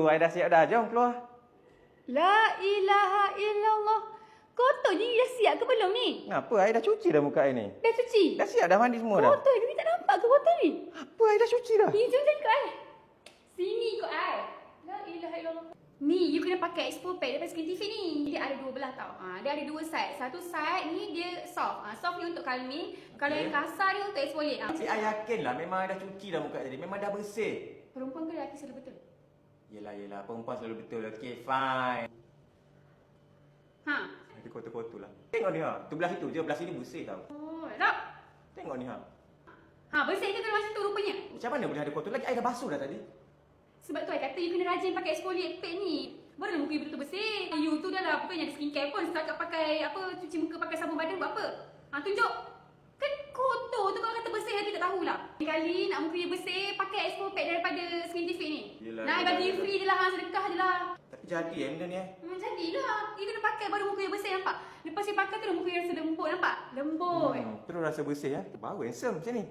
Ai dah siap dah, jom keluar. La ilaha illallah. Kotor je dah siap ke belum ni? Kenapa? Ai dah cuci dah muka ai ni. Dah cuci? Dah siap dah mandi semua dah. Kotor je, ni tak nampak ke kotor ni? Apa ai dah cuci dah? Ni jom ikut ai. Sini ikut ai. La ilaha illallah. Ni you kena pakai expo pad daripada Skin TV ni. Dia ada dua belah tau. Dia ada dua side. Satu side ni dia soft. Soft ni untuk calming. Kalau yang kasar ni untuk exfoliate. Tapi ai yakin lah memang ai dah cuci dah muka tadi. Memang dah bersih. Perempuan ke lelaki selalu betul? Yelah, perempuan selalu betul. Okay, fine. Ha. Nanti kotor-kotor lah. Tengok ni ha. Tu belah situ je, belah sini bersih tau. Oh, tak. Tengok ni ha. Bersih ke kalau macam tu rupanya? Macam mana boleh ada kotor lagi? Ai dah basuh dah tadi. Sebab tu I kata you kena rajin pakai exfoliate pad ni. Barulah muka you betul-betul bersih. You tu dah lah bukannya ada skincare pun. Setakat pakai cuci muka pakai sabun badan buat apa? Tunjuk. Kan kotor tu kalau kata bersih hati tak tahulah. Kali nak muka you bersih pakai expo pad daripada Skin TV ni. Nah, I bagi you free je lah, sedekah je lah. Tapi jadi benda ni Jadilah. You kena pakai baru muka you bersih, nampak? Lepas you pakai tu muka you rasa lembut, nampak? Lembut. Terus rasa bersih ya. Baru handsome macam ni.